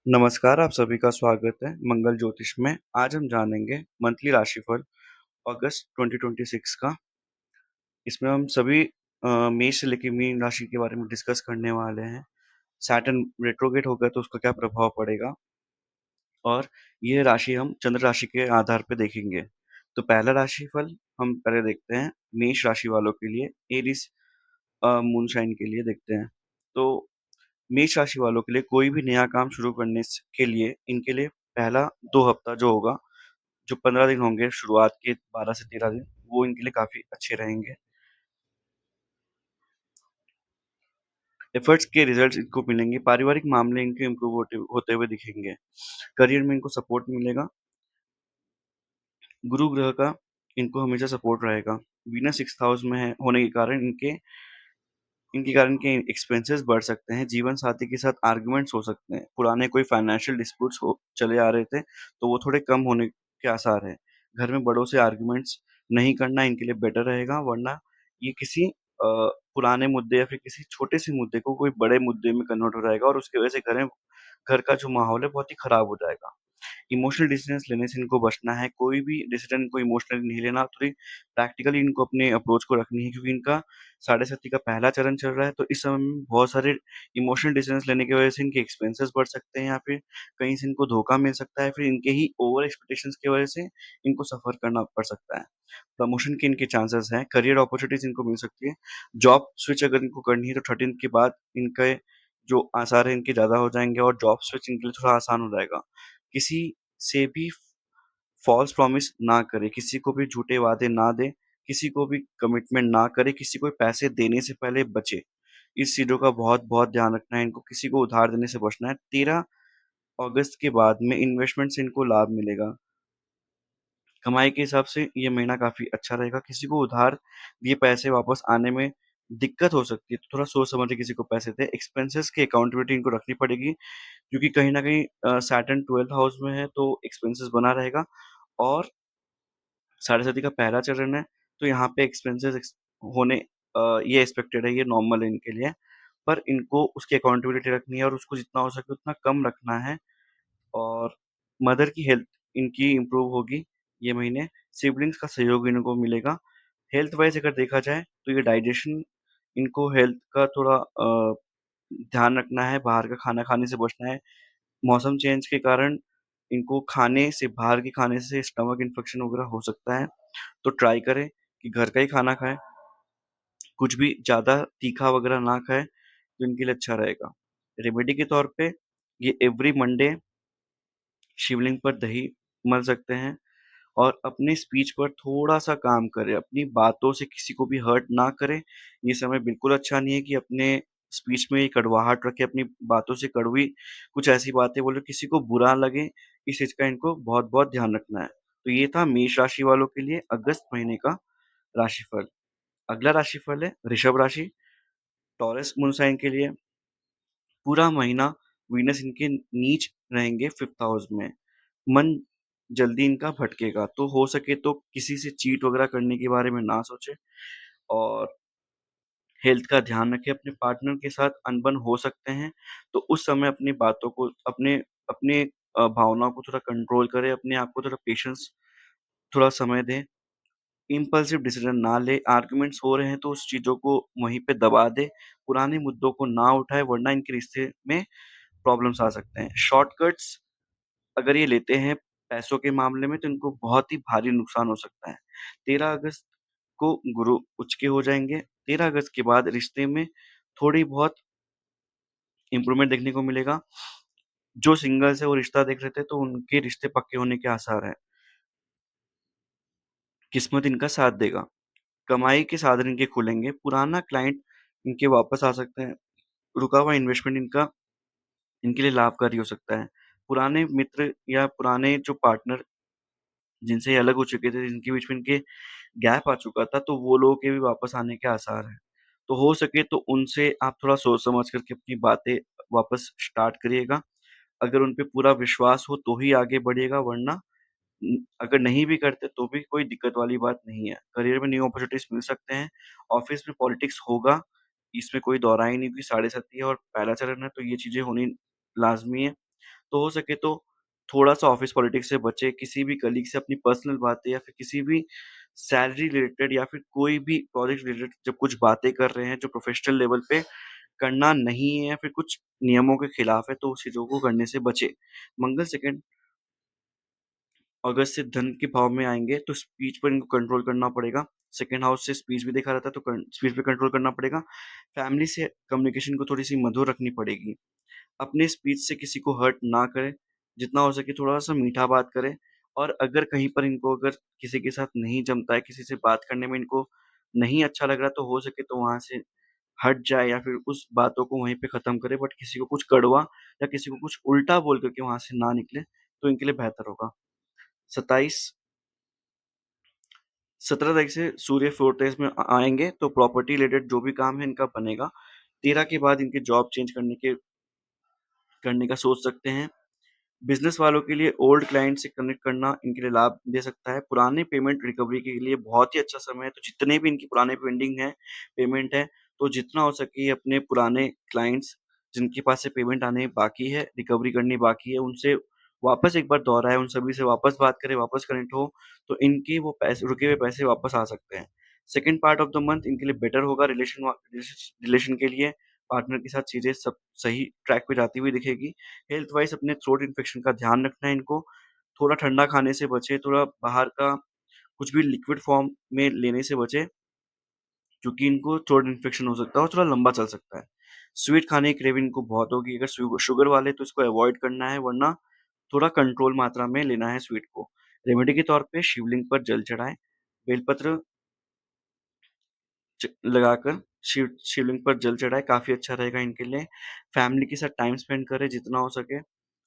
नमस्कार, आप सभी का स्वागत है मंगल ज्योतिष में। आज हम जानेंगे मंथली राशिफल अगस्त 2026 का। इसमें हम सभी मेष से लेके मीन राशि के बारे में डिस्कस करने वाले हैं। सैटर्न रेट्रोगेट होगा तो उसका क्या प्रभाव पड़ेगा और ये राशि हम चंद्र राशि के आधार पे देखेंगे। तो पहला राशिफल हम पहले देखते हैं मेष राशि वालों के लिए, एरीज मून साइन के लिए देखते हैं। तो मेष राशि वालों के लिए कोई भी नया काम शुरू करने के लिए इनके लिए पहला 2 हफ्ता जो होगा, जो 15 दिन होंगे शुरुआत के 12 से 13 दिन, वो इनके लिए काफ़ी अच्छे रहेंगे। एफर्ट्स के रिजल्ट्स इनको मिलेंगे, पारिवारिक मामले इनके इम्प्रूव होते होते हुए दिखेंगे। करियर में इनको सपोर्ट मिलेगा, गुरु ग्रह का इनको हमेशा सपोर्ट रहेगा। वीनस 6th हाउस में है होने के कारण इनके कारण के एक्सपेंसेस बढ़ सकते हैं, जीवन साथी के साथ आर्ग्यूमेंट्स हो सकते हैं, पुराने कोई फाइनेंशियल डिस्प्यूट्स हो चले आ रहे थे, तो वो थोड़े कम होने के आसार हैं। घर में बड़ों से आर्ग्यूमेंट्स नहीं करना इनके लिए बेटर रहेगा, वरना ये किसी पुराने मुद्दे या फिर किसी छोटे से मुद्दे को कोई बड़े मुद्दे में कन्वर्ट हो जाएगा और उसकी वजह से घर का जो माहौल है बहुत ही खराब हो जाएगा। इमोशनल डिसीजंस लेने से इनको बचना है, कोई भी डिसीजन को इमोशनली नहीं लेना, थोड़ी प्रैक्टिकली इनको अपने अप्रोच को रखनी है, क्योंकि इनका साढ़े साथी का पहला चरण चल रहा है, तो इस समय में बहुत सारे इमोशनल डिसीजंस लेने की वजह से इनके एक्सपेंसेस बढ़ सकते हैं या फिर कहीं से इनको धोखा मिल सकता है, फिर इनके ही ओवर एक्सपेक्टेशंस की वजह से इनको सफ़र करना पड़ सकता है। प्रमोशन के इनके चांसेस हैं, करियर अपॉर्चुनिटीज़ इनको मिल सकती है। जॉब स्विच अगर इनको करनी है तो 13th के बाद इनके जो आसार हैं इनके ज़्यादा हो जाएँगे और जॉब स्विच इनके लिए थोड़ा आसान हो जाएगा। किसी से भी फ़ॉल्स प्रॉमिस ना करें, किसी को भी झूठे वादे ना दें, किसी को भी कमिटमेंट ना करें, किसी को पैसे देने से पहले बचें। इस चीज़ों का बहुत-बहुत ध्यान रखना है इनको, किसी को उधार देने से बचना है। 13 अगस्त के बाद में इन्वेस्टमेंट से इनको लाभ मिलेगा। कमाई के हिसाब से ये महीना काफ़ी अच्छा रहेगा। किसी को उधार दिए पैसे वापस आने में दिक्कत हो सकती है, तो थोड़ा सोच समझ के किसी को पैसे दें। एक्सपेंसेस की अकाउंटेबिलिटी इनको रखनी पड़ेगी, क्योंकि कहीं न कहीं सैटर्न 12th हाउस में है, तो एक्सपेंसेस बना रहेगा और साढ़े साथी का पहला चरण है, तो यहाँ पे एक्सपेंसेस होने ये एक्सपेक्टेड है, ये नॉर्मल है इनके लिए। पर इनको उसकी अकाउंटेबिलिटी रखनी है और उसको जितना हो सके उतना कम रखना है और मदर की हेल्थ इनकी इम्प्रूव होगी ये महीने। सिबलिंग्स का सहयोग इनको मिलेगा। हेल्थ वाइज़ अगर देखा जाए तो ये डाइजेशन इनको हेल्थ का थोड़ा ध्यान रखना है, बाहर का खाना खाने से बचना है। मौसम चेंज के कारण इनको खाने से बाहर के खाने से स्टमक इन्फेक्शन वगैरह हो सकता है, तो ट्राई करें कि घर का ही खाना खाएँ, कुछ भी ज़्यादा तीखा वगैरह ना खाएँ, तो इनके लिए अच्छा रहेगा। रेमेडी के तौर पे ये एवरी मंडे शिवलिंग पर दही मल सकते हैं और अपने स्पीच पर थोड़ा-सा काम करें, अपनी बातों से किसी को भी हर्ट ना करें। ये समय बिल्कुल अच्छा नहीं है कि अपने स्पीच में कड़वाहट रखें, अपनी बातों से कड़वी कुछ ऐसी बातें बोलें, किसी को बुरा लगे, इस चीज़ का इनको बहुत-बहुत ध्यान रखना है। तो ये था मेष राशि वालों के लिए अगस्त महीने का राशिफल। अगला राशिफल है ऋषभ राशि, टॉरस मून साइन के लिए पूरा महीना वीनस इनके नीच रहेंगे 5th हाउस में। मन जल्दी इनका भटकेगा, तो हो सके तो किसी से चीट वगैरह करने के बारे में ना सोचें और हेल्थ का ध्यान रखें। अपने पार्टनर के साथ अनबन हो सकते हैं, तो उस समय अपनी बातों को अपने अपने भावनाओं को थोड़ा कंट्रोल करें, अपने आप को थोड़ा पेशेंस थोड़ा समय दें। इम्पल्सिव डिसीजन ना लें, आर्गुमेंट्स हो रहे हैं तो उस चीज़ों को वहीं पे दबा दें, पुराने मुद्दों को ना उठाएँ, वरना इनके रिश्ते में प्रॉब्लम्स आ सकते हैं। शॉर्टकट्स अगर ये लेते हैं पैसों के मामले में तो इनको बहुत ही भारी नुकसान हो सकता है। 13 अगस्त को गुरु उच्च के हो जाएँगे। 13 अगस्त के बाद रिश्ते में थोड़ी बहुत इम्प्रूवमेंट देखने को मिलेगा। जो सिंगल्स हैं वो रिश्ता देख रहे थे तो उनके रिश्ते पक्के होने के आसार हैं। किस्मत इनका साथ देगा। कमाई के साधन इनके खुलेंगे। पुराना क्लाइंट इनके वापस आ सकते हैं। रुका हुआ इन्वेस्टमेंट इनका इनके लिए लाभकारी हो सकता है। पुराने मित्र या पुराने जो पार्टनर जिनसे ये अलग हो चुके थे, जिनके बीच में इनके गैप आ चुका था, तो वो लोगों के भी वापस आने के आसार हैं। तो हो सके तो उनसे आप थोड़ा सोच समझ कर के अपनी बातें वापस स्टार्ट करिएगा। अगर उन पे पूरा विश्वास हो तो ही आगे बढ़िएगा, वरना अगर नहीं भी करते तो भी कोई दिक्कत वाली बात नहीं है। करियर में न्यू अपॉर्च्युनिटीज़ मिल सकते हैं, ऑफ़िस में पॉलिटिक्स होगा, इसमें कोई दौराई नहीं, क्योंकि साढ़े साती है और पहला चरण है तो ये चीज़ें होनी लाज़मी है। तो हो सके तो थोड़ा-सा ऑफ़िस पॉलिटिक्स से बचें, किसी भी कलीग से अपनी पर्सनल बातें या फिर किसी भी सैलरी रिलेटेड या फिर कोई भी प्रोजेक्ट रिलेटेड जब कुछ बातें कर रहे हैं जो प्रोफ़ेशनल लेवल पे करना नहीं है या फिर कुछ नियमों के खिलाफ है, तो उस चीज़ों को करने से बचें। मंगल सेकंड अगस्त से धन के भाव में आएँगे, तो स्पीच पर इनको कंट्रोल करना पड़ेगा। सेकंड हाउस से स्पीच भी देखा रहता है, तो स्पीच पे कंट्रोल करना पड़ेगा। फैमिली से कम्युनिकेशन को थोड़ी-सी मधुर रखनी पड़ेगी। अपने स्पीच से किसी को हर्ट ना करें, जितना हो सके थोड़ा-सा मीठा बात करें और अगर कहीं पर इनको अगर किसी के साथ नहीं जमता है, किसी से बात करने में इनको नहीं अच्छा लग रहा, तो हो सके तो वहाँ से हट जाए या फिर उस बातों को वहीं पे ख़त्म करे, बट किसी को कुछ कड़वा या किसी को कुछ उल्टा बोल कर के वहाँ से ना निकले, तो इनके लिए बेहतर होगा। 27 17 तारीख से सूर्य 4th हाउस में आएँगे, तो प्रॉपर्टी रिलेटेड जो भी काम है इनका बनेगा। 13 के बाद इनके जॉब चेंज करने का सोच सकते हैं। बिज़नेस वालों के लिए ओल्ड क्लाइंट से कनेक्ट करना इनके लिए लाभ दे सकता है। पुराने पेमेंट रिकवरी के लिए बहुत ही अच्छा समय है, तो जितने भी इनकी पुराने पेंडिंग है पेमेंट है, तो जितना हो सके ये अपने पुराने क्लाइंट्स जिनके पास से पेमेंट आने बाकी है, रिकवरी करनी बाकी है, उनसे वापस एक बार दोहराएँ, उन सभी से वापस बात करें, वापस कनेक्ट हो, तो इनके वो पैसे रुके हुए पैसे वापस आ सकते हैं। Second part of the month इनके लिए बेटर होगा रिलेशन के लिए, पार्टनर के साथ चीज़ें सब सही ट्रैक पे जाती हुई दिखेगी। हेल्थ वाइज़ अपने थ्रोट इन्फेक्शन का ध्यान रखना है इनको, थोड़ा ठंडा खाने से बचें, थोड़ा बाहर का कुछ भी लिक्विड फॉर्म में लेने से बचें, क्योंकि इनको थ्रोट इन्फेक्शन हो सकता है और थोड़ा लंबा चल सकता है। स्वीट खाने की क्रेविंग इनको बहुत होगी, अगर शुगर वाले तो इसको अवॉइड करना है, वरना थोड़ा कंट्रोल मात्रा में लेना है स्वीट को। रेमेडी के तौर पे शिवलिंग पर जल चढ़ाएँ, बेलपत्र लगाकर शिवलिंग पर जल चढ़ाएँ, काफ़ी अच्छा रहेगा इनके लिए। फैमिली के साथ टाइम स्पेंड करें जितना हो सके।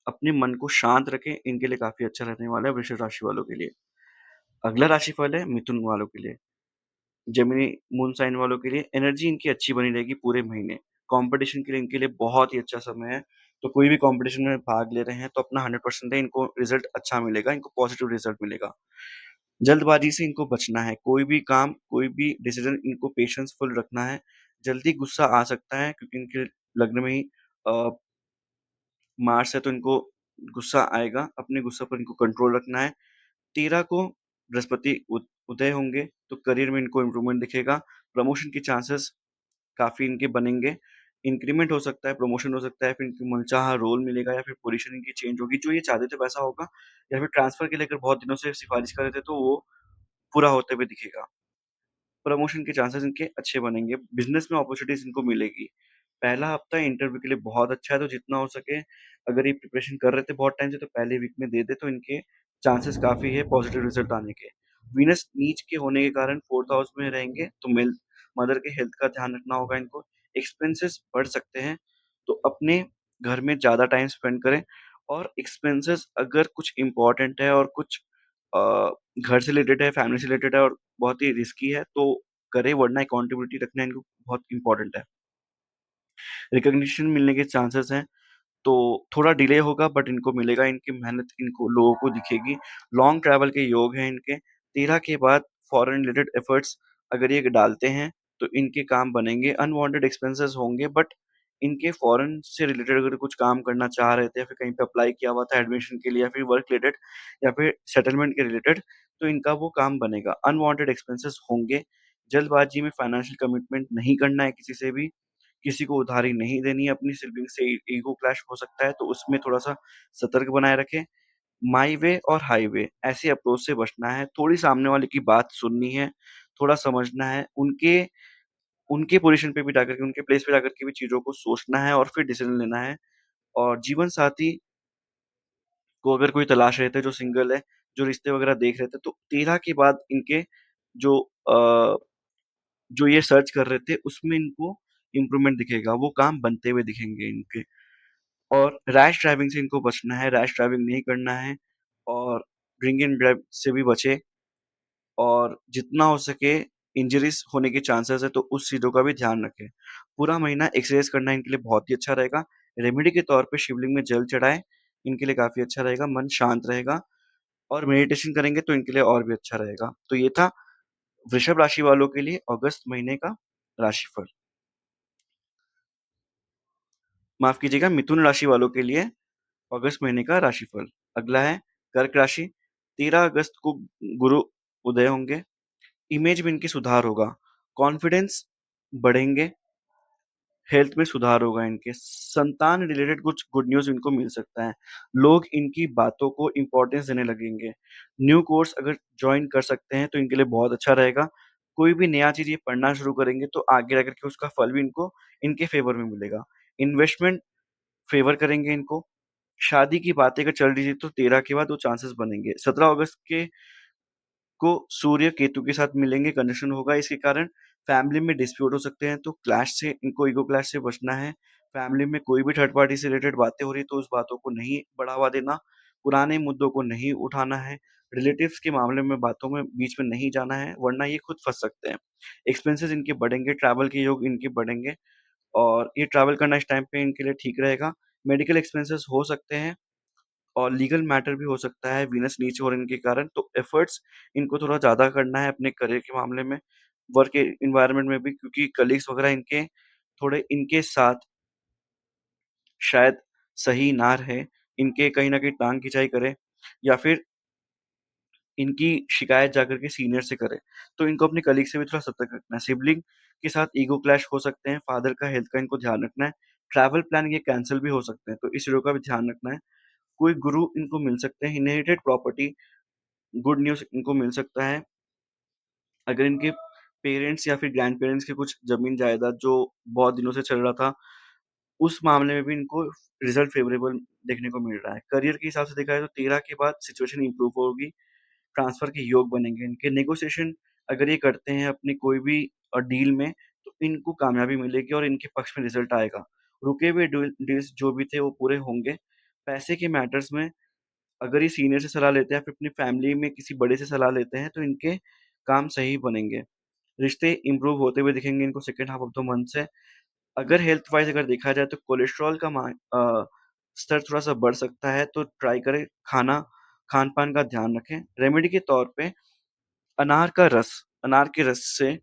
अपने मन को शांत रखें, इनके लिए काफ़ी अच्छा रहने वाला है वृषभ राशि वालों के लिए। अगला राशिफल है मिथुन वालों के लिए। जेमिनी मून साइन वालों के लिए एनर्जी इनकी अच्छी बनी रहेगी पूरे महीने। कॉम्पिटिशन के लिए इनके लिए बहुत ही अच्छा समय है। तो कोई भी कॉम्पिटिशन में भाग ले रहे हैं तो अपना 100% दें, इनको रिज़ल्ट अच्छा मिलेगा, इनको पॉज़िटिव रिज़ल्ट मिलेगा। जल्दबाज़ी से इनको बचना है, कोई भी काम, कोई भी डिसीज़न इनको पेशेंसफुल रखना है। जल्दी गुस्सा आ सकता है क्योंकि इनके लग्न में ही अ, मार्स है, तो इनको गुस्सा आएगा, अपने गुस्सा पर इनको कंट्रोल रखना है। 13 को बृहस्पति उदय होंगे, तो करियर में इनको इम्प्रूवमेंट दिखेगा। प्रमोशन के चांसेस काफ़ी इनके बनेंगे। इंक्रीमेंट हो सकता है, प्रमोशन हो सकता है, फिर इनको मनचाहा रोल मिलेगा या फिर पोज़ीशन इनकी चेंज होगी। जो ये चाहते थे वैसा होगा या फिर ट्रांसफ़र के लिए अगर बहुत दिनों से सिफ़ारिश कर रहे थे, तो वो पूरा होते हुए दिखेगा। प्रमोशन के चांसेस इनके अच्छे बनेंगे, बिज़नेस में अपॉर्च्युनिटीज़ इनको मिलेगी। पहला हफ्ता इंटरव्यू के लिए बहुत अच्छा है, तो जितना हो सके अगर ये प्रिपरेशन कर रहे थे बहुत टाइम से, तो पहले वीक में दे दें, तो इनके चांसेस काफ़ी है पॉज़िटिव रिज़ल्ट आने के। वीनस नीच के होने के कारण 4th हाउस में रहेंगे, तो मदर के हेल्थ का ध्यान रखना होगा इनको। एक्सपेंसेस बढ़ सकते हैं, तो अपने घर में ज़्यादा टाइम स्पेंड करें और एक्सपेंसेस अगर कुछ इम्पोर्टेंट है और कुछ अ, घर से रिलेटेड है, फैमिली से रिलेटेड है और बहुत ही रिस्की है, तो करें, वरना अकाउंटेबिलिटी रखना इनको बहुत इम्पोर्टेंट है। रिकॉग्निशन मिलने के चांसेस हैं, तो थोड़ा डिले होगा बट इनको मिलेगा, इनकी मेहनत इनको लोगों को दिखेगी। लॉन्ग ट्रैवल के योग हैं इनके। 13 के बाद फॉरेन रिलेटेड एफर्ट्स अगर ये डालते हैं, तो इनके काम बनेंगे। अनवांटेड एक्सपेंसेस होंगे, बट इनके फॉरेन से रिलेटेड अगर कुछ काम करना चाह रहे थे या फिर कहीं पे अप्लाई किया हुआ था एडमिशन के लिए या फिर वर्क रिलेटेड या फिर सेटलमेंट के रिलेटेड, तो इनका वो काम बनेगा। अनवांटेड एक्सपेंसेस होंगे। जल्दबाजी में फाइनेंशियल कमिटमेंट नहीं करना है किसी से भी। किसी को उधारी नहीं देनी है, अपनी सिबलिंग से ईगो क्लैश हो सकता है, तो उसमें थोड़ा-सा सतर्क बनाए रखें। माई वे और हाईवे ऐसे अप्रोच से बचना है, थोड़ी सामने वाले की बात सुननी है, थोड़ा समझना है, उनके उनके पोज़ीशन पे भी जाकर के, उनके प्लेस पे जाकर के भी चीज़ों को सोचना है और फिर डिसीज़न लेना है। और जीवन साथी को अगर कोई तलाश रहे थे जो सिंगल है, जो रिश्ते वगैरह देख रहे थे, तो 13 के बाद इनके जो अ, जो ये सर्च कर रहे थे, उसमें इनको इम्प्रूवमेंट दिखेगा, वो काम बनते हुए दिखेंगे इनके। और रैश ड्राइविंग से इनको बचना है, रैश ड्राइविंग नहीं करना है और ड्रिंक एंड ड्राइव से भी बचें और जितना हो सके इंजरीज़ होने के चांसेस है, तो उस चीज़ों का भी ध्यान रखें। पूरा महीना एक्सरसाइज़ करना इनके लिए बहुत ही अच्छा रहेगा। रेमेडी के तौर पे शिवलिंग में जल चढ़ाएँ, इनके लिए काफ़ी अच्छा रहेगा, मन शांत रहेगा और मेडिटेशन करेंगे तो इनके लिए और भी अच्छा रहेगा। तो ये था वृषभ राशि वालों के लिए अगस्त महीने का राशिफल। माफ़ कीजिएगा, मिथुन राशि वालों के लिए अगस्त महीने का राशिफल। अगला है कर्क राशि। 13 अगस्त को गुरु उदय होंगे। इमेज में इनकी सुधार होगा। कॉन्फिडेंस बढ़ेंगे। हेल्थ में सुधार होगा इनके। संतान रिलेटेड कुछ गुड न्यूज़ इनको मिल सकता है। लोग इनकी बातों को इम्पोर्टेंस देने लगेंगे। न्यू कोर्स अगर जॉइन कर सकते हैं तो इनके लिए बहुत अच्छा रहेगा। कोई भी नया चीज़ ये पढ़ना शुरू करेंगे तो आगे रह करके उसका फल भी इनको इनके फ़ेवर में मिलेगा। इन्वेस्टमेंट फ़ेवर करेंगे इनको। शादी की बातें अगर चल रही थी तो 13 के बाद वो चांसेस बनेंगे। 17 अगस्त के को सूर्य केतु के साथ मिलेंगे, कंजंक्शन होगा, इसके कारण फैमिली में डिस्प्यूट हो सकते हैं, तो क्लैश से इनको ईगो क्लैश से बचना है। फैमिली में कोई भी थर्ड पार्टी से रिलेटेड बातें हो रही तो उस बातों को नहीं बढ़ावा देना, पुराने मुद्दों को नहीं उठाना है, रिलेटिव्स के मामले में बातों में बीच में नहीं जाना है, वरना ये खुद फँस सकते हैं। एक्सपेंसेस इनके बढ़ेंगे, ट्रैवल के योग इनके बढ़ेंगे और ये ट्रैवल करना इस टाइम पे इनके लिए ठीक रहेगा। मेडिकल एक्सपेंसेस हो सकते हैं और लीगल मैटर भी हो सकता है वीनस नीचे होने के कारण, तो एफर्ट्स इनको थोड़ा ज़्यादा करना है अपने करियर के मामले में, वर्क एनवायरनमेंट में भी, क्योंकि कलीग्स वगैरह इनके थोड़े इनके साथ शायद सही ना रहे, इनके कहीं न कहीं टाँग खिंचाई करे या फिर इनकी शिकायत जाकर के सीनियर से करे। तो इनको अपने कलीग से भी थोड़ा सतर्क रखना है। सिबलिंग के साथ ईगो क्लैश हो सकते हैं, फादर का हेल्थ का इनको ध्यान रखना है। ट्रैवल प्लान ये कैंसल भी हो सकते हैं, तो इस चीज़ों का भी ध्यान रखना है। कोई गुरु इनको मिल सकते हैं, इनहेरिटेड प्रॉपर्टी गुड न्यूज़ इनको मिल सकता है। अगर इनके पेरेंट्स या फिर ग्रैंड-पेरेंट्स के कुछ ज़मीन-जायदाद जो बहुत दिनों से चल रहा था, उस मामले में भी इनको रिज़ल्ट फ़ेवरेबल देखने को मिल रहा है। करियर के हिसाब से देखा जाए तो 13 के बाद सिचुएशन इम्प्रूव होगी, ट्रांसफ़र के योग बनेंगे इनके। नेगोशिएशन अगर ये करते हैं अपनी कोई भी डील में, तो इनको कामयाबी मिलेगी और इनके पक्ष में रिज़ल्ट आएगा। रुके हुए डील्स जो भी थे वो पूरे होंगे। पैसे के मैटर्स में अगर ये सीनियर से सलाह लेते हैं या फिर अपनी फैमिली में किसी बड़े से सलाह लेते हैं, तो इनके काम सही बनेंगे। रिश्ते इम्प्रूव होते हुए दिखेंगे इनको second half of the month से। अगर हेल्थ वाइज़ अगर देखा जाए तो कोलेस्ट्रॉल का स्तर थोड़ा-सा बढ़ सकता है, तो ट्राई करें खान-पान का ध्यान रखें। रेमेडी के तौर पे अनार का रस अनार के रस से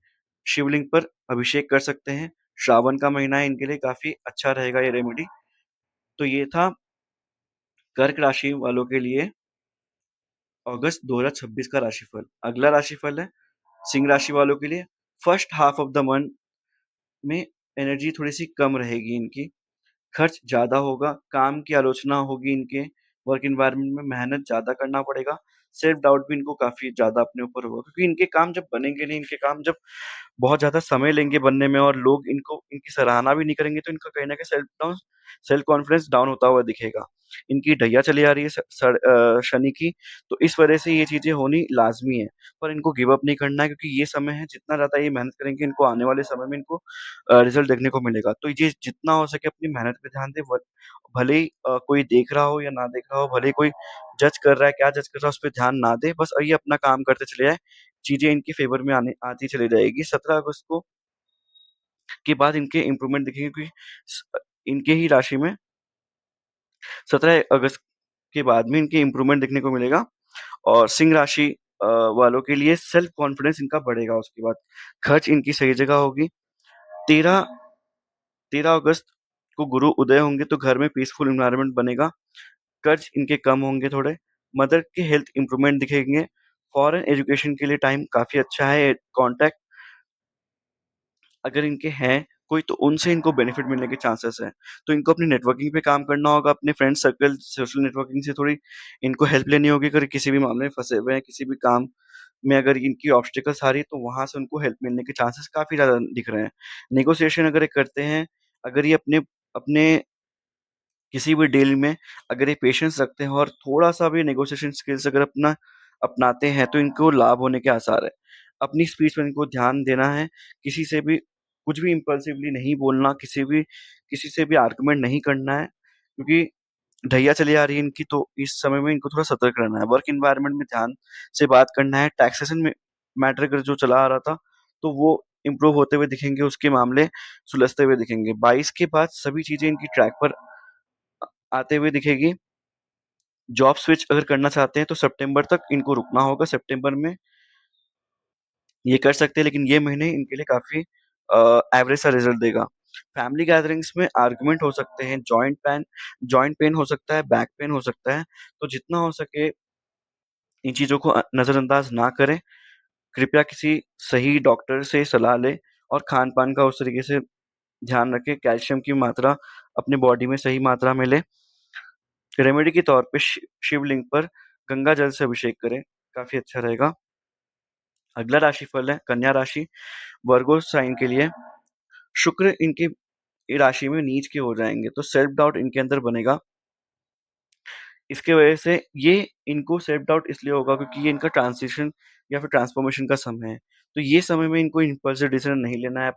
शिवलिंग पर अभिषेक कर सकते हैं। श्रावण का महीना है, इनके लिए काफ़ी अच्छा रहेगा ये रेमेडी। तो ये था कर्क राशि वालों के लिए अगस्त 2026 का राशिफल। अगला राशिफल है सिंह राशि वालों के लिए। First half of the month में एनर्जी थोड़ी-सी कम रहेगी इनकी, खर्च ज़्यादा होगा, काम की आलोचना होगी इनके, वर्क एनवायरनमेंट में मेहनत ज़्यादा करना पड़ेगा, सेल्फ डाउट भी इनको काफ़ी ज़्यादा अपने ऊपर होगा, क्योंकि इनके काम जब बनेंगे नहीं, इनके काम जब बहुत ज़्यादा समय लेंगे बनने में और लोग इनको इनकी सराहना भी नहीं करेंगे, तो इनका कहीं न कहीं सेल्फ कॉन्फिडेंस डाउन होता हुआ दिखेगा। इनकी ढैया चली आ रही है शनि की, तो इस वजह से ये चीज़ें होनी लाज़मी है। पर इनको गिव अप नहीं करना है, क्योंकि ये समय है, जितना ज़्यादा ये मेहनत करेंगे, इनको आने वाले समय में इनको रिज़ल्ट देखने को मिलेगा। तो ये जितना हो सके अपनी मेहनत पे ध्यान दें, भले ही कोई देख रहा हो या ना देख रहा हो, भले ही कोई जज कर रहा है, क्या जज कर रहा है, उस पे ध्यान ना दें, बस ये अपना काम करते चले जाएँ, चीज़ें इनके फ़ेवर में आने आती चली जाएगी। 17 अगस्त को के बाद इनके इम्प्रूवमेंट दिखेंगे, क्योंकि इनके ही राशि में 17 अगस्त के बाद में इनके इम्प्रूवमेंट देखने को मिलेगा और सिंह राशि वालों के लिए सेल्फ कॉन्फिडेंस इनका बढ़ेगा उसके बाद। खर्च इनकी सही जगह होगी। 13 13 अगस्त को गुरु उदय होंगे तो घर में पीसफुल एनवायरनमेंट बनेगा। कर्ज इनके कम होंगे थोड़े। मदर के हेल्थ इम्प्रूवमेंट दिखेंगे। फॉरेन एजुकेशन के लिए टाइम काफ़ी अच्छा है। कॉन्टैक्ट अगर इनके हैं कोई, तो उनसे इनको बेनिफिट मिलने के चांसेस हैं। तो इनको अपनी नेटवर्किंग पे काम करना होगा, अपने फ्रेंड सर्कल, सोशल नेटवर्किंग से थोड़ी इनको हेल्प लेनी होगी, अगर किसी भी मामले में फँसे हुए हैं, किसी भी काम में अगर इनकी ऑब्स्टेकल्स आ रही है, तो वहाँ से उनको हेल्प मिलने के चांसेस काफ़ी ज़्यादा दिख रहे हैं। नेगोशिएशन अगर ये करते हैं, अगर ये अपने अपने किसी भी डील में अगर ये पेशेंस रखते हैं और थोड़ा-सा भी नेगोशिएशन स्किल्स अगर अपनाते हैं, तो इनको लाभ होने के आसार है। अपनी स्पीच में इनको ध्यान देना है, किसी से भी कुछ भी इम्पल्सिवली नहीं बोलना, किसी से भी आर्गुमेंट नहीं करना है, क्योंकि ढैया चली आ रही है इनकी, तो इस समय में इनको थोड़ा सतर्क रहना है। वर्क एनवायरनमेंट में ध्यान से बात करना है। टैक्सेशन में मैटर अगर जो चला आ रहा था, तो वो इम्प्रूव होते हुए दिखेंगे, उसके मामले सुलझते हुए दिखेंगे। 22 के बाद सभी चीज़ें इनकी ट्रैक पर आते हुए दिखेगी। जॉब स्विच अगर करना चाहते हैं तो सितंबर तक इनको रुकना होगा, सितंबर में ये कर सकते हैं, लेकिन ये महीने इनके लिए काफ़ी एवरेज सा रिज़ल्ट देगा। फैमिली गैदरिंग्स में आर्गुमेंट हो सकते हैं, जॉइंट पेन हो सकता है, बैक पेन हो सकता है। तो जितना हो सके इन चीज़ों को नज़रअंदाज ना करें। कृपया किसी सही डॉक्टर से सलाह लें और खान-पान का उस तरीके से ध्यान रखें, कैल्शियम की मात्रा अपनी बॉडी में सही मात्रा में लें। रेमेडी के तौर पे शिवलिंग पर गंगा जल से अभिषेक करें, काफ़ी अच्छा रहेगा। अगला राशिफल है कन्या राशि, वर्गो साइन के लिए शुक्र इनकी राशि में नीच के हो जाएँगे, तो सेल्फ डाउट इनके अंदर बनेगा। इसकी वजह से ये इनको सेल्फ डाउट इसलिए होगा क्योंकि ये इनका ट्रांज़िशन या फिर ट्रांसफ़ॉर्मेशन का समय है। तो ये समय में इनको इम्पल्सिव डिसीज़न नहीं लेना है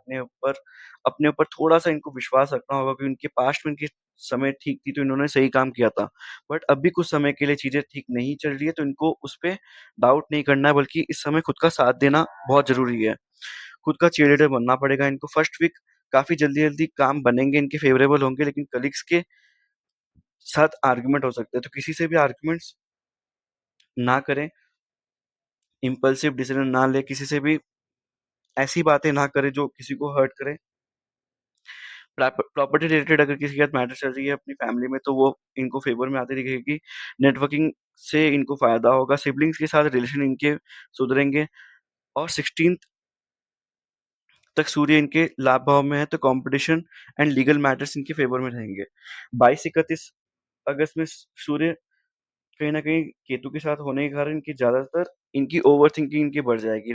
अपने ऊपर थोड़ा-सा इनको विश्वास रखना होगा कि उनके पास्ट में इनकी समय ठीक थी, तो इन्होंने सही काम किया था। बट अभी कुछ समय के लिए चीज़ें ठीक नहीं चल रही है, तो इनको उस पे डाउट नहीं करना है, बल्कि इस समय खुद का साथ देना बहुत ज़रूरी है। खुद का चीयरलीडर बनना पड़ेगा इनको। फर्स्ट वीक काफ़ी जल्दी-जल्दी काम बनेंगे, इनके फ़ेवरेबल होंगे, लेकिन कलीग्स के साथ आर्गुमेंट हो सकते हैं, तो किसी से भी आर्गुमेंट्स ना करें, इम्पल्सिव डिसीज़न ना लें, किसी से भी ऐसी बातें ना करें जो किसी को हर्ट करे। प्रॉपर्टी रिलेटेड अगर किसी के साथ मैटर चल रही है अपनी फैमिली में, तो वो इनको फ़ेवर में आती दिखेगी। नेटवर्किंग से इनको फ़ायदा होगा, सिबलिंग्स के साथ रिलेशन इनके सुधरेंगे और 16th तक सूर्य इनके लाभ भाव में है, तो कॉम्पिटिशन एंड लीगल मैटर्स इनके फ़ेवर में रहेंगे। 22-31 अगस्त में सूर्य कहीं न कहीं केतु के साथ होने के कारण इनकी ज़्यादातर इनकी ओवरथिंकिंग इनकी बढ़ जाएगी।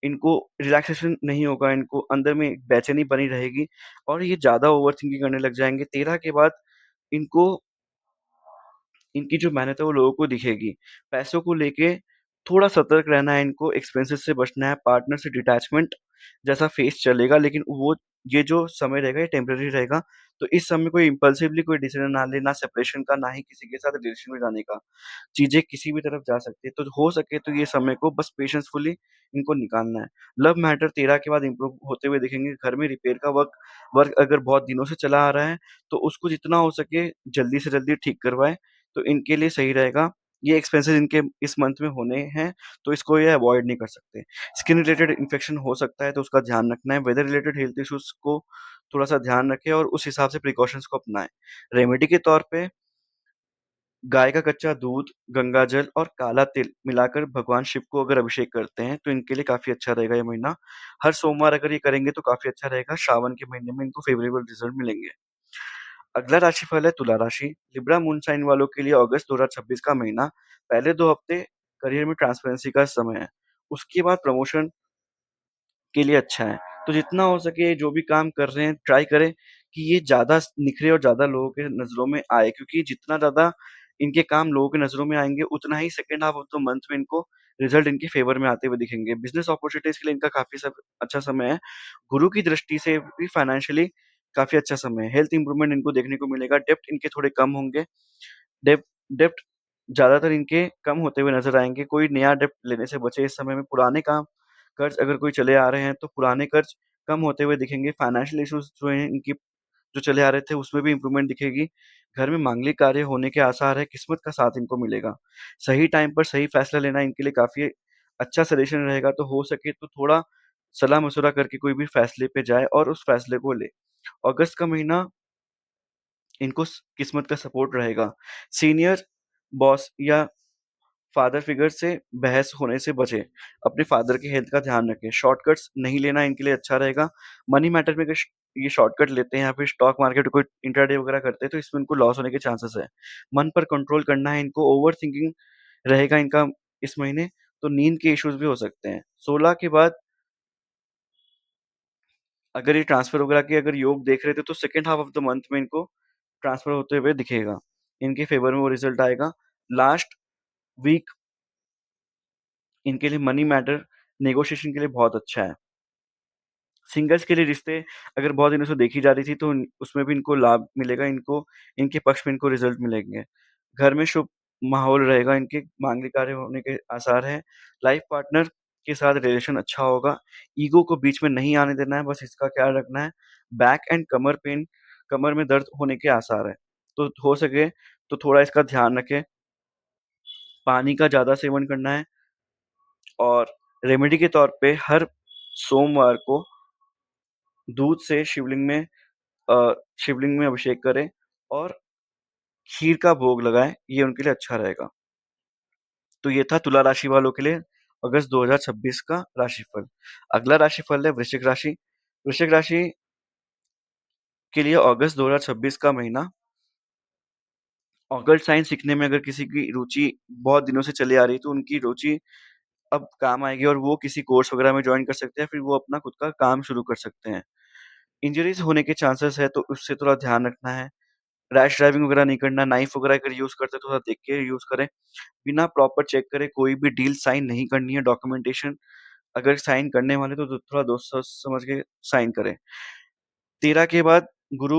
इनको रिलैक्सेशन नहीं होगा, इनको अंदर में एक बेचैनी बनी रहेगी और ये ज़्यादा ओवरथिंकिंग करने लग जाएँगे। 13 के बाद इनको इनकी जो मेहनत है वो लोगों को दिखेगी। पैसों को लेके थोड़ा सतर्क रहना है इनको, एक्सपेंसेस से बचना है, पार्टनर से डिटैचमेंट जैसा फेज़ चलेगा, लेकिन वो ये जो समय रहेगा ये टेम्परेरी रहेगा। तो इस समय कोई इम्पल्सिवली कोई डिसीज़न ना लें, ना सेपरेशन का, ना ही किसी के साथ रिलेशन में जाने का। चीज़ें किसी भी तरफ जा सकती है, तो हो सके तो ये समय को बस पेशेंसफुली इनको निकालना है। लव मैटर 13 के बाद इम्प्रूव होते हुए दिखेंगे। घर में रिपेयर का वर्क अगर बहुत दिनों से चला आ रहा है, तो उसको जितना हो सके जल्दी से जल्दी ठीक करवाएँ, तो इनके लिए सही रहेगा। ये एक्सपेंसेस इनके इस मंथ में होने हैं, तो इसको ये अवॉइड नहीं कर सकते। स्किन रिलेटेड इन्फेक्शन हो सकता है, तो उसका ध्यान रखना है। वेदर रिलेटेड हेल्थ इश्यूज़ को थोड़ा-सा ध्यान रखें और उस हिसाब से प्रिकॉशंस को अपनाएँ। रेमेडी के तौर पे गाय का कच्चा दूध, गंगा जल और काला तिल मिलाकर भगवान शिव को अगर अभिषेक करते हैं, तो इनके लिए काफ़ी अच्छा रहेगा ये महीना। हर सोमवार अगर ये करेंगे तो काफ़ी अच्छा रहेगा, श्रावण के महीने में इनको फ़ेवरेबल रिज़ल्ट मिलेंगे। अगला राशिफल है तुला राशि, लिब्रा मून साइन वालों के लिए अगस्त 2026 का महीना, पहले 2 हफ्ते करियर में ट्रांसपेरेंसी का समय है। उसके बाद प्रमोशन के लिए अच्छा है। तो जितना हो सके जो भी काम कर रहे हैं ट्राई करें कि ये ज़्यादा निखरे और ज़्यादा लोगों के नज़रों में आए, क्योंकि जितना ज़्यादा इनके काम लोगों की नज़रों में आएँगे उतना ही second half of the month में इनको रिज़ल्ट इनके फ़ेवर में आते हुए दिखेंगे। बिज़नेस अपॉर्च्युनिटीज़ के लिए इनका काफ़ी सब अच्छा समय है। गुरु की दृष्टि से भी फाइनेंशियली काफ़ी अच्छा समय है। हेल्थ इंप्रूवमेंट इनको देखने को मिलेगा। डेब्ट इनके थोड़े कम होंगे। डेब्ट डेब्ट ज़्यादातर इनके कम होते हुए नज़र आएँगे। कोई नया डेब्ट लेने से बचे इस समय में। पुराने काम कर्ज़ अगर कोई चले आ रहे हैं, तो पुराने कर्ज़ कम होते हुए दिखेंगे। फाइनेंशियल इश्यूज़ जो हैं इनकी जो चले आ रहे थे, उसमें भी इम्प्रूवमेंट दिखेगी। घर में मांगलिक कार्य होने के आसार है, किस्मत का साथ इनको मिलेगा। सही टाइम पर सही फैसला लेना इनके लिए काफ़ी अच्छा सजेशन रहेगा, तो हो सके तो थोड़ा सलाह-मशवरा करके कोई भी फैसले पे जाएँ और उस फैसले को लें। अगस्त का महीना इनको किस्मत का सपोर्ट रहेगा। सीनियर बॉस या फादर फिगर से बहस होने से बचें। अपने फादर की हेल्थ का ध्यान रखें। शॉर्टकट्स नहीं लेना इनके लिए अच्छा रहेगा। मनी मैटर में अगर ये शॉर्टकट लेते हैं या फिर स्टॉक मार्केट कोई इंट्राडे वगैरह करते हैं, तो इसमें इनको लॉस होने के चांसेस है। मन पर कंट्रोल करना है इनको। ओवरथिंकिंग रहेगा इनका इस महीने, तो नींद के इश्यूज़ भी हो सकते हैं। 16 के बाद अगर ये ट्रांसफ़र वगैरह के अगर योग देख रहे थे, तो second half of the month में इनको ट्रांसफ़र होते हुए दिखेगा। इनके फ़ेवर में वो रिज़ल्ट आएगा। लास्ट वीक इनके लिए मनी मैटर नेगोशिएशन के लिए बहुत अच्छा है। सिंगल्स के लिए रिश्ते अगर बहुत दिनों से देखी जा रही थी, तो उसमें भी इनको लाभ मिलेगा, इनको इनके पक्ष में इनको रिज़ल्ट मिलेंगे। घर में शुभ माहौल रहेगा, इनके मांगलिक कार्य होने के आसार हैं। लाइफ़ पार्टनर के साथ रिलेशन अच्छा होगा। ईगो को बीच में नहीं आने देना है, बस इसका ख्याल रखना है। बैक एंड कमर में दर्द होने के आसार हैं, तो हो सके तो थोड़ा इसका ध्यान रखें। पानी का ज़्यादा सेवन करना है और रेमेडी के तौर पे हर सोमवार को दूध से शिवलिंग में अभिषेक करें और खीर का भोग लगाएँ, ये उनके लिए अच्छा रहेगा। तो ये था तुला राशि वालों के लिए अगस्त 2026 का राशिफल। अगला राशिफल है वृश्चिक राशि। वृश्चिक राशि के लिए अगस्त 2026 का महीना ऑकल्ट साइंस सीखने में अगर किसी की रुचि बहुत दिनों से चली आ रही है, तो उनकी रुचि अब काम आएगी और वो किसी कोर्स वगैरह में जॉइन कर सकते हैं, फिर वो अपना खुद का काम शुरू कर सकते हैं। इंजरीज़ होने के चांसेस है, तो उससे थोड़ा ध्यान रखना है। रैश ड्राइविंग वगैरह नहीं करना, नाइफ वगैरह अगर यूज़ करते हैं, तो थोड़ा देख के यूज़ करें। बिना प्रॉपर चेक करे कोई भी डील साइन नहीं करनी है, डॉक्यूमेंटेशन अगर साइन करने वाले तो थोड़ा सोच समझ के साइन करें। 13 के बाद गुरु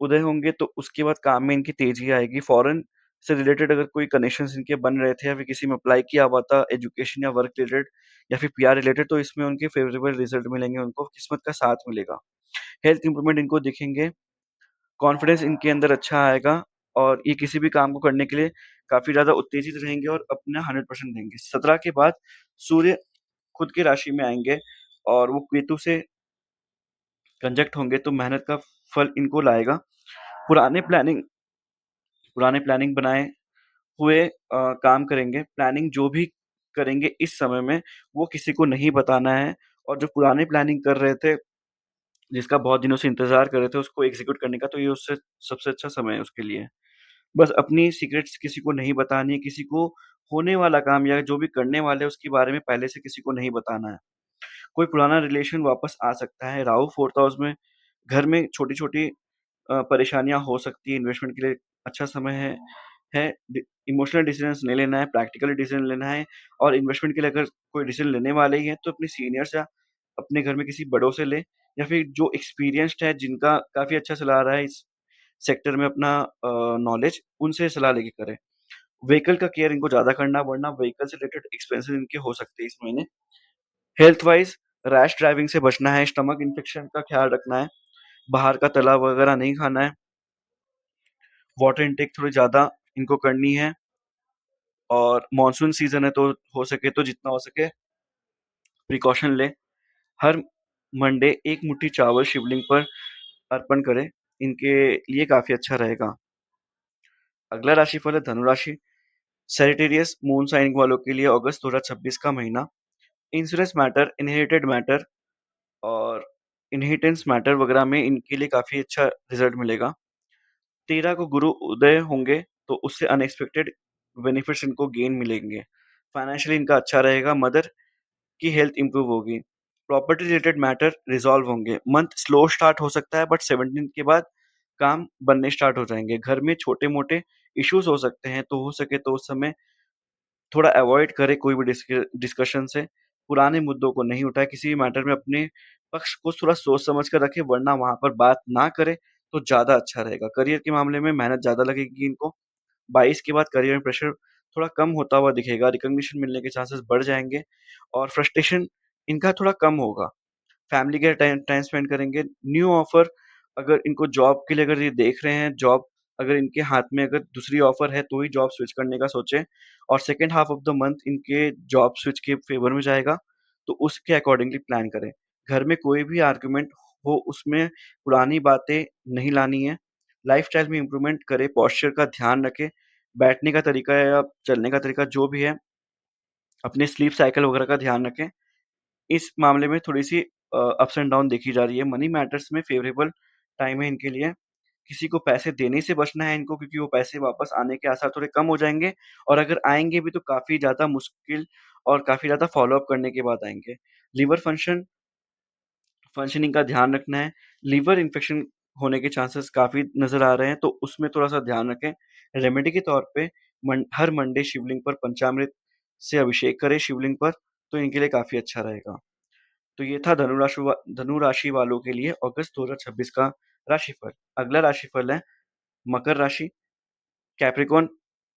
उदय होंगे तो उसके बाद काम में इनकी तेज़ी आएगी। फ़ॉरेन से रिलेटेड अगर कोई कनेक्शंस इनके बन रहे थे या फिर किसी में अप्लाई किया हुआ था एजुकेशन या वर्क रिलेटेड या फिर पीआर रिलेटेड, तो इसमें उनके फ़ेवरेबल रिज़ल्ट मिलेंगे उनको, किस्मत का साथ मिलेगा। हेल्थ इम्प्रूवमेंट इनको दिखेंगे, कॉन्फिडेंस इनके अंदर अच्छा आएगा और ये किसी भी काम को करने के लिए काफ़ी ज़्यादा उत्तेजित रहेंगे और अपना 100% देंगे। 17 के बाद सूर्य खुद की राशि में आएँगे और वो केतु से कंजक्ट होंगे तो मेहनत का फल इनको लाएगा। पुराने प्लानिंग पुराने प्लानिंग बनाए हुए काम करेंगे। प्लानिंग जो भी करेंगे इस समय में वो किसी को नहीं बताना है और जो पुराने प्लानिंग कर रहे थे, जिसका बहुत दिनों से इंतज़ार कर रहे थे उसको एग्ज़ीक्यूट करने का, तो ये उससे सबसे अच्छा समय है उसके लिए। बस अपनी सीक्रेट्स किसी को नहीं बतानी, किसी को होने वाला काम या जो भी करने वाले हैं उसके बारे में पहले से किसी को नहीं बताना है। कोई पुराना रिलेशन वापस आ सकता है। राहु 4th हाउस में घर में छोटी-छोटी परेशानियाँ हो सकती हैं, इन्वेस्टमेंट के लिए अच्छा समय है। डि इमोशनल डिसीज़न्स नहीं लेना है, प्रैक्टिकली डिसीज़न लेना है और इन्वेस्टमेंट के लिए अगर कोई डिसीज़न लेने वाले ही हैं, तो अपने सीनियर्स या अपने घर में किसी बड़ों से लें या फिर जो एक्सपीरियंस्ड है, जिनका काफ़ी अच्छा चला आ रहा है इस सेक्टर में अपना नॉलेज, उनसे सलाह लेके करें। व्हीकल का केयर इनको ज़्यादा करना, वरना व्हीकल से रिलेटेड एक्सपेंसेस इनके हो सकते हैं इस महीने। हेल्थ वाइज़ रैश ड्राइविंग से बचना है, स्टमक इन्फेक्शन का ख़्याल रखना है, बाहर का तला वगैरह नहीं खाना है, वाटर इनटेक थोड़ी ज़्यादा इनको करनी है और मानसून सीज़न है तो हो सके तो जितना हो सके प्रिकॉशन लें। हर मंडे 1 मुट्ठी चावल शिवलिंग पर अर्पण करें, इनके लिए काफ़ी अच्छा रहेगा। अगला राशिफल है धनु राशि। सैजिटेरियस मून साइन वालों के लिए अगस्त 2026 का महीना इंश्योरेंस मैटर, इनहेरिटेड मैटर और इनहेरिटेंस मैटर वगैरह में इनके लिए काफ़ी अच्छा रिज़ल्ट मिलेगा। 13 को गुरु उदय होंगे तो उससे अनएक्सपेक्टेड बेनिफिट्स इनको गेन मिलेंगे। फाइनेंशियली इनका अच्छा रहेगा, मदर की हेल्थ इम्प्रूव होगी। प्रॉपर्टी रिलेटेड मैटर रिज़ॉल्व होंगे। मंथ स्लो स्टार्ट हो सकता है बट 17 के बाद काम बनने स्टार्ट हो जाएँगे। घर में छोटे-मोटे इश्यूज़ हो सकते हैं, तो हो सके तो उस समय थोड़ा अवॉइड करें कोई भी डिस्कशन से। पुराने मुद्दों को नहीं उठाएँ, किसी भी मैटर में अपने पक्ष को थोड़ा सोच समझ कर रखें वरना वहाँ पर बात ना करें तो ज़्यादा अच्छा रहेगा। करियर के मामले में मेहनत ज़्यादा लगेगी इनको। 22 के बाद करियर में प्रेशर थोड़ा कम होता हुआ दिखेगा, रिकॉग्निशन मिलने के चांसेस बढ़ जाएँगे और फ्रस्ट्रेशन इनका थोड़ा कम होगा। फैमिली के टाइम टाइम स्पेंड करेंगे। न्यू ऑफ़र अगर इनको जॉब के लिए अगर ये देख रहे हैं, जॉब अगर इनके हाथ में अगर दूसरी ऑफ़र है तो ही जॉब स्विच करने का सोचें और second half of the month इनके जॉब स्विच के फ़ेवर में जाएगा, तो उसके अकॉर्डिंगली प्लान करें। घर में कोई भी आर्गुमेंट हो उसमें पुरानी बातें नहीं लानी है। लाइफ़स्टाइल में इम्प्रूवमेंट करें, पोस्चर का ध्यान रखें, बैठने का तरीका या चलने का तरीका जो भी है, अपने स्लीप साइकिल वगैरह का ध्यान रखें। इस मामले में थोड़ी-सी अप्स एंड डाउन देखी जा रही है। मनी मैटर्स में फ़ेवरेबल टाइम है इनके लिए। किसी को पैसे देने से बचना है इनको क्योंकि वो पैसे वापस आने के आसार थोड़े कम हो जाएँगे और अगर आएँगे भी तो काफ़ी ज़्यादा मुश्किल और काफ़ी ज़्यादा फ़ॉलो-अप करने के बाद आएँगे। लिवर फंक्शनिंग का ध्यान रखना है। लिवर इन्फेक्शन होने के चांसेस काफ़ी नज़र आ रहे हैं, तो उसमें थोड़ा-सा ध्यान रखें। रेमेडी के तौर पे हर मंडे शिवलिंग पर पंचामृत से अभिषेक करें शिवलिंग पर, तो इनके लिए काफ़ी अच्छा रहेगा। तो ये था धनु राशि वालों के लिए अगस्त 2026 का राशिफल। अगला राशिफल है मकर राशि, कैप्रिकॉर्न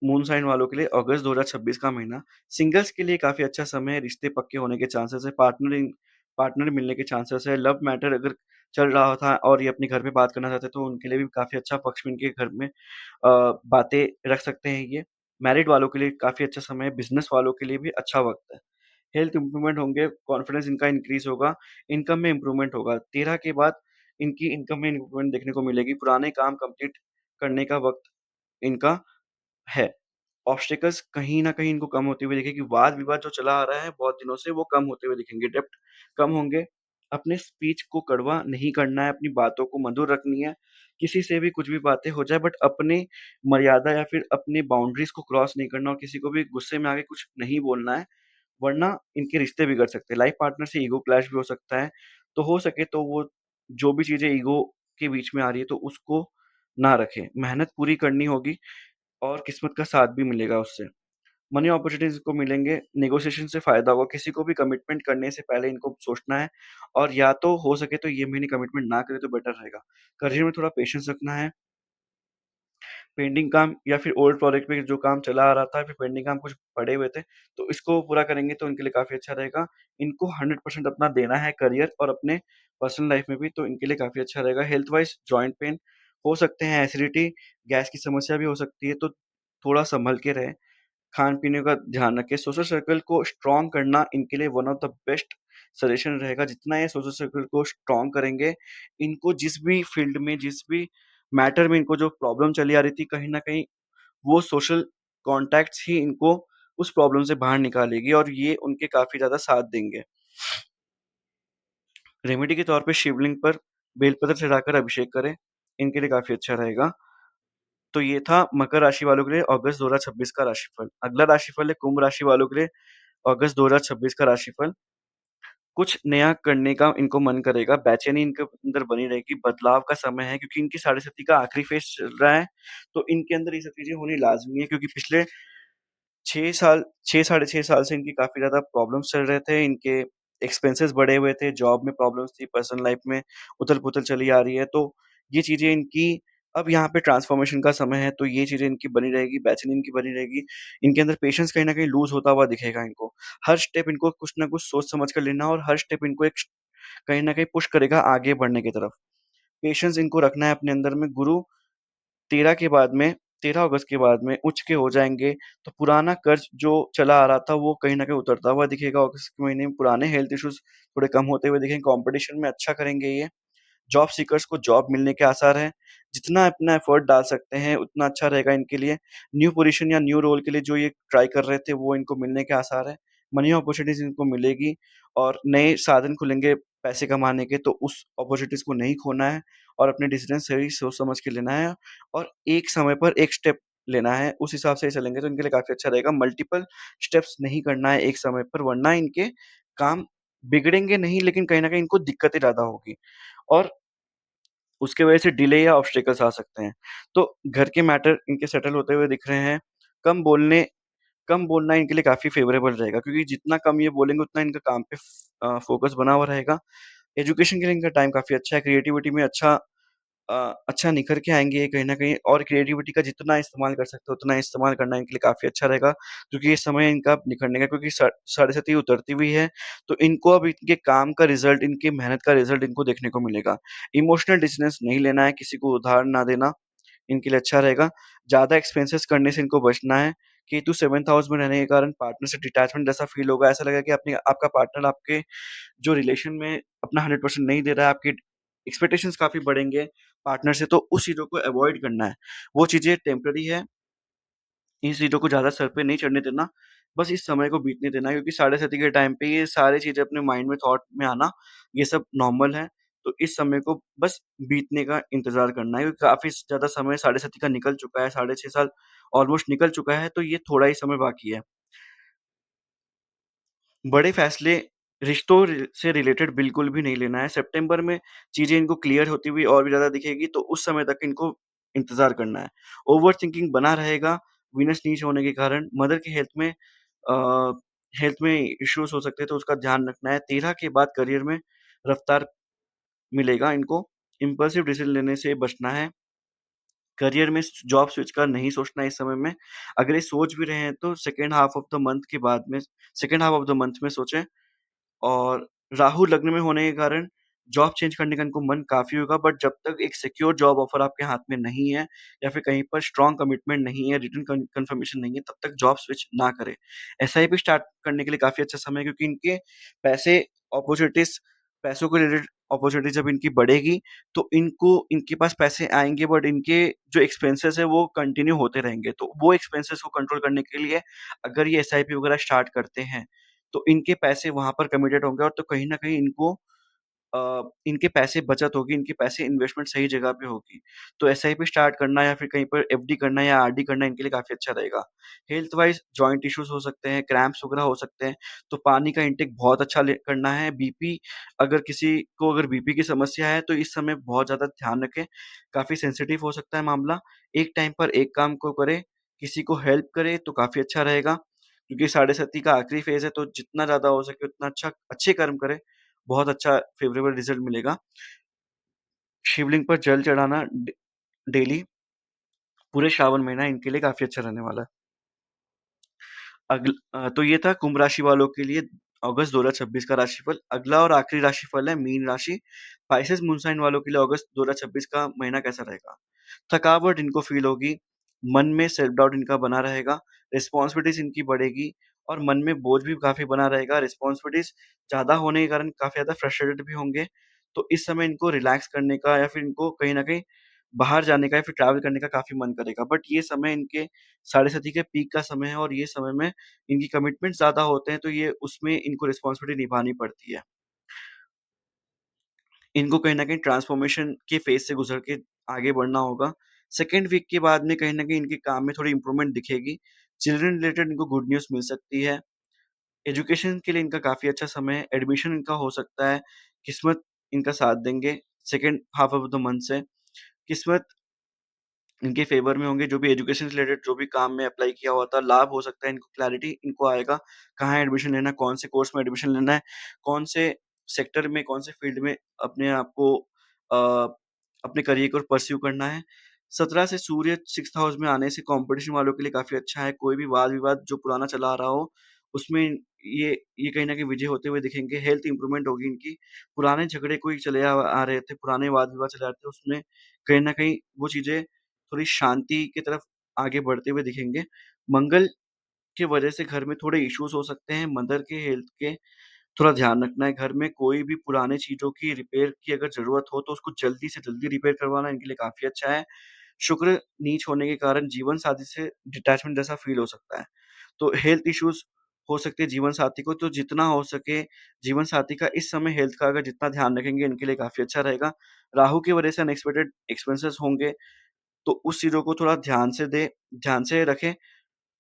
मून साइन वालों के लिए अगस्त 2026 का महीना सिंगल्स के लिए काफ़ी अच्छा समय है, रिश्ते पक्के होने के चांसेस है, पार्टनर मिलने के चांसेस है, लव मैटर अगर चल रहा था और ये अपने घर पे बात करना चाहते हैं, तो उनके लिए भी काफ़ी अच्छा पक्ष में इनके घर में बातें रख सकते हैं ये। मैरिड वालों के लिए काफ़ी अच्छा समय है, बिज़नेस वालों के लिए भी अच्छा वक़्त है। हेल्थ इम्प्रूवमेंट होंगे, कॉन्फिडेंस इनका इंक्रीज़ होगा, इनकम में इम्प्रूवमेंट होगा। 13 के बाद इनकी इनकम में इम्प्रूवमेंट देखने को मिलेगी, पुराने काम कंप्लीट करने का वक़्त इनका है। ऑब्स्टेकल्स कहीं न कहीं इनको कम होते हुए दिखेंगे, वाद-विवाद जो चला आ रहा है बहुत दिनों से वो कम होते हुए दिखेंगे, डेब्ट कम होंगे, अपने स्पीच को कड़वा नहीं करना है, अपनी बातों को मधुर रखनी है, किसी से भी कुछ भी बातें हो जाए बट अपनी मर्यादा या फिर अपनी बाउंड्रीज़ को क्रॉस नहीं करना और किसी को भी गुस्से में आके कुछ नहीं बोलना है, वरना इनके रिश्ते बिगड़ सकते हैं। लाइफ पार्टनर से ईगो क्लैश भी हो सकता है, तो हो सके तो वो जो भी चीज़ें ईगो के बीच में आ रही है तो उसको ना रखें। मेहनत पूरी करनी होगी और किस्मत का साथ भी मिलेगा उससे। मनी अपॉर्च्युनिटीज़ को मिलेंगे, नेगोशिएशन से फ़ायदा होगा, किसी को भी कमिटमेंट करने से पहले इनको सोचना है और या तो हो सके तो ये महीने कमिटमेंट ना करें तो बेटर रहेगा। करियर में थोड़ा पेशेंस रखना है, पेंडिंग काम या फिर ओल्ड प्रोजेक्ट पे जो काम चला आ रहा था, फिर पेंडिंग काम कुछ पड़े हुए थे, तो इसको पूरा करेंगे तो इनके लिए काफ़ी अच्छा रहेगा। इनको 100% अपना देना है करियर और अपने पर्सनल लाइफ़ में भी, तो इनके लिए काफ़ी अच्छा रहेगा। हेल्थ वाइज़ जॉइंट पेन हो सकते हैं, एसिडिटी, गैस की समस्या भी हो सकती है, तो थोड़ा सँभल के रहें। खान-पीने का ध्यान रखें, सोशल सर्कल को स्ट्रॉन्ग करना इनके लिए one of the best suggestion रहेगा। जितना ये सोशल सर्कल को स्ट्रॉन्ग करेंगे, इनको जिस भी फील्ड में, जिस भी मैटर में इनको जो प्रॉब्लम चली आ रही थी, कहीं न कहीं वो सोशल कॉन्टैक्ट्स ही इनको उस प्रॉब्लम से बाहर निकालेगी और ये उनके काफ़ी ज़्यादा साथ देंगे। रेमेडी के तौर पे शिवलिंग पर बेलपत्र चढ़ाकर अभिषेक करें, इनके लिए काफ़ी अच्छा रहेगा। तो ये था मकर राशि वालों के लिए अगस्त 2026 का राशिफल। अगला राशिफल है कुंभ राशि वालों के लिए अगस्त 2026 का राशिफल। कुछ नया करने का इनको मन करेगा, बेचैनी इनके अंदर बनी रहेगी, बदलाव का समय है क्योंकि इनकी साढ़े साती का आखिरी फेज़ चल रहा है, तो इनके अंदर ये सब चीज़ें होनी लाज़मी है क्योंकि पिछले 6 साल 6 साढ़े 6 साल से इनकी काफ़ी ज़्यादा प्रॉब्लम्स चल रहे थे, इनके एक्सपेंसेस बढ़े हुए थे, जॉब में प्रॉब्लम्स थी, पर्सनल लाइफ़ में उथल-पुथल चली आ रही है, तो ये चीज़ें इनकी अब यहाँ पे ट्रांसफ़ॉर्मेशन का समय है, तो ये चीज़ें इनकी बनी रहेगी, बेचैनी इनकी बनी रहेगी, इनके अंदर पेशेंस कहीं न कहीं लूज़ होता हुआ दिखेगा इनको। हर स्टेप इनको कुछ न कुछ सोच समझ कर लेना और हर स्टेप इनको एक कहीं न कहीं पुश करेगा आगे बढ़ने की तरफ। पेशेंस इनको रखना है अपने अंदर में, गुरु 13 के बाद में 13 अगस्त के बाद में उच्च के हो जाएँगे, तो पुराना कर्ज़ जो चला आ रहा था, वो कहीं न कहीं उतरता हुआ दिखेगा अगस्त के महीने में, पुराने हेल्थ इश्यूज़ थोड़े कम होते हुए दिखेंगे, कॉम्पिटिशन में अच्छा करेंगे ये। जॉब सीकर्स को जॉब मिलने के आसार हैं, जितना अपना एफर्ट डाल सकते हैं, उतना अच्छा रहेगा इनके लिए। न्यू पोज़ीशन या न्यू रोल के लिए जो ये ट्राई कर रहे थे, वो इनको मिलने के आसार हैं। मनी अपॉर्च्युनिटीज़ इनको मिलेगी और नए साधन खुलेंगे पैसे कमाने के, तो उस अपॉर्च्युनिटीज़ को नहीं खोना है और अपने डिसीज़न सही सोच समझ के लेना है और एक समय पर एक स्टेप लेना है, उस हिसाब से चलेंगे तो इनके लिए काफ़ी अच्छा रहेगा। मल्टीपल स्टेप्स नहीं करना है एक समय पर, वरना इनके काम बिगड़ेंगे नहीं, लेकिन कहीं न कहीं इनको दिक्कतें ज़्यादा होगी और उसकी वजह से डिले या ऑब्स्टेकल्स आ सकते हैं। तो घर के मैटर इनके सेटल होते हुए दिख रहे हैं। कम बोलने कम बोलना इनके लिए काफ़ी फ़ेवरेबल रहेगा क्योंकि जितना कम ये बोलेंगे उतना इनका काम पे फ़ोकस बना हुआ रहेगा। एजुकेशन के लिए इनका टाइम काफ़ी अच्छा है, क्रिएटिविटी में अच्छा निखर के आएँगे ये कहीं न कहीं और क्रिएटिविटी का जितना इस्तेमाल कर सकते हो उतना इस्तेमाल करना इनके लिए काफ़ी अच्छा रहेगा क्योंकि ये समय इनका निखरने का क्योंकि साढ़े साती उतरती हुई है, तो इनको अब इनके काम का रिज़ल्ट, इनकी मेहनत का रिज़ल्ट इनको देखने को मिलेगा। इमोशनल डिस्टेंस नहीं लेना है, किसी को उधार ना देना, इनके लिए अच्छा रहेगा। ज़्यादा एक्सपेंसेस करने से इनको बचना है। केतु 7th हाउस में रहने के कारण पार्टनर से डिटैचमेंट जैसा फ़ील होगा, ऐसा लगेगा कि अपनी आपका पार्टनर आपके जो रिलेशन में अपना 100% नहीं दे रहा है, आपकी एक्सपेक्टेशंस काफ़ी बढ़ेंगे पार्टनर से, तो उस चीज़ों को अवॉइड करना है। वो चीज़ें टेम्परेरी है, इन चीज़ों को ज़्यादा सर पे नहीं चढ़ने देना, बस इस समय को बीतने देना है क्योंकि साढ़े साती के टाइम पे ये सारी चीज़ें अपने माइंड में थॉट में आना, ये सब नॉर्मल है। तो इस समय को बस बीतने का इंतज़ार करना है क्योंकि काफ़ी ज़्यादा समय साढ़े साती का निकल चुका है, साढ़े 6 साल ऑलमोस्ट निकल चुका है, तो ये थोड़ा ही समय बाकी है। बड़े फैसले रिश्तों से रिलेटेड बिल्कुल भी नहीं लेना है। सितंबर में चीज़ें इनको क्लियर होती हुई और भी ज़्यादा दिखेगी, तो उस समय तक इनको इंतज़ार करना है। ओवरथिंकिंग बना रहेगा, वीनस नीच होने के कारण मदर की हेल्थ में इश्यूज़ हो सकते हैं, तो उसका ध्यान रखना है। 13 के बाद करियर में रफ्तार मिलेगा इनको, इम्पल्सिव डिसीज़न लेने से बचना है। करियर में जॉब स्विच का नहीं सोचना है इस समय में। अगर ये सोच भी रहे हैं, तो second half of the month के बाद में second half of the month में सोचें। और राहु लग्न में होने के कारण जॉब चेंज करने का इनको मन काफ़ी होगा, बट जब तक एक सिक्योर जॉब ऑफ़र आपके हाथ में नहीं है या फिर कहीं पर स्ट्रॉन्ग कमिटमेंट नहीं है, रिटन कन्फर्मेशन नहीं है, तब तक जॉब स्विच ना करें। एसआईपी स्टार्ट करने के लिए काफ़ी अच्छा समय है, क्योंकि इनके पैसे अपॉर्च्युनिटीज़ पैसों को रिलेटेड अपॉर्च्युनिटी जब इनकी बढ़ेगी, तो इनके पास पैसे आएँगे, बट इनके जो एक्सपेंसेस है वो कंटिन्यू होते रहेंगे। तो वो एक्सपेंसेस को कंट्रोल करने के लिए अगर ये एसआईपी वगैरह स्टार्ट करते हैं, तो इनके पैसे वहाँ पर कमिटेड होंगे, और तो कहीं न कहीं इनके पैसे बचत होगी, इनके पैसे इन्वेस्टमेंट सही जगह पे होगी। तो एसआईपी स्टार्ट करना या फिर कहीं पर एफडी करना या आरडी करना इनके लिए काफ़ी अच्छा रहेगा। हेल्थ वाइज़ जॉइंट इश्यूज़ हो सकते हैं, क्रैम्प्स वगैरह हो सकते हैं, तो पानी का इंटेक बहुत अच्छा ले करना है। अगर किसी को अगर बीपी की समस्या है, तो इस समय बहुत ज़्यादा ध्यान रखें, काफ़ी सेंसिटिव हो सकता है मामला। एक टाइम पर एक काम को करें, किसी को हेल्प करें तो काफ़ी अच्छा रहेगा, क्योंकि साढ़े सती का आखिरी फ़ेज़ है, तो जितना ज़्यादा हो सके उतना अच्छे कर्म करें, बहुत अच्छा फ़ेवरेबल रिज़ल्ट मिलेगा। शिवलिंग पर जल चढ़ाना डेली पूरे श्रावण महीना इनके लिए काफ़ी अच्छा रहने वाला है। तो ये था कुंभ राशि वालों के लिए अगस्त 2026 का राशिफल। अगला और आखिरी राशिफल है मीन राशि। पाइसेस मून साइन वालों के लिए अगस्त 2026 का महीना कैसा रहेगा? थकावट इनको फ़ील होगी, मन में सेल्फ डाउट इनका बना रहेगा, रिस्पॉन्सिबिलिटीज़ इनकी बढ़ेगी और मन में बोझ भी काफ़ी बना रहेगा। रिस्पॉन्सिबिलिटीज़ ज़्यादा होने के कारण काफ़ी ज़्यादा फ्रस्ट्रेटेड भी होंगे। तो इस समय इनको रिलैक्स करने का या फिर इनको कहीं न कहीं बाहर जाने का या फिर ट्रैवल करने का काफ़ी मन करेगा। बट ये समय इनके साढ़े साथी के पीक का समय है, और ये समय में इनकी कमिटमेंट ज़्यादा होते हैं, तो ये उसमें इनको रिस्पॉन्सिबिलिटी निभानी पड़ती है। इनको कहीं न कहीं ट्रांसफ़ॉर्मेशन के फ़ेज़ से गुज़र के आगे बढ़ना होगा। सेकंड वीक के बाद में कहीं न कहीं इनके काम में थोड़ी इम्प्रूवमेंट दिखेगी। चिल्ड्रन रिलेटेड इनको गुड न्यूज़ मिल सकती है। एजुकेशन के लिए इनका काफ़ी अच्छा समय है। एडमिशन इनका हो सकता है, किस्मत इनका साथ देंगे second half of the month से। किस्मत इनके फ़ेवर में होंगे, जो भी एजुकेशन से रिलेटेड जो भी काम में अप्लाई किया हुआ था, लाभ हो सकता है इनको, क्लैरिटी इनको आएगा, कहाँ एडमिशन लेना है, कौन से कोर्स में एडमिशन लेना है, कौन से सेक्टर में, कौन से फ़ील्ड में अपने आप को अपने करियर को परस्यू करना है। 17 से सूर्य 6th हाउस में आने से कॉम्पिटिशन वालों के लिए काफ़ी अच्छा है, कोई भी वाद-विवाद जो पुराना चला आ रहा हो, उसमें ये कहीं न कहीं विजय होते हुए दिखेंगे, हेल्थ इम्प्रूवमेंट होगी इनकी, पुराने झगड़े कोई चले आ रहे थे, पुराने वाद-विवाद चले आ रहे थे, उसमें कहीं न कहीं वो चीज़ें थोड़ी शांति की तरफ आगे बढ़ते हुए दिखेंगे। मंगल की वजह से घर में थोड़े इश्यूज़ हो सकते हैं, मदर के हेल्थ के थोड़ा ध्यान रखना है। घर में कोई भी पुराने चीज़ों की रिपेयर की अगर ज़रूरत हो, तो उसको जल्दी से जल्दी रिपेयर करवाना इनके लिए काफ़ी अच्छा है। शुक्र नीच होने के कारण जीवन-साथी से डिटैचमेंट जैसा फ़ील हो सकता है। तो हेल्थ इश्यूज़ हो सकते हैं जीवन-साथी को, तो जितना हो सके जीवन-साथी का इस समय हेल्थ का अगर जितना ध्यान रखेंगे, इनके लिए काफ़ी अच्छा रहेगा। राहु की वजह से अनएक्सपेक्टेड एक्सपेंसेस होंगे, तो उस चीज़ों को थोड़ा ध्यान से रखें।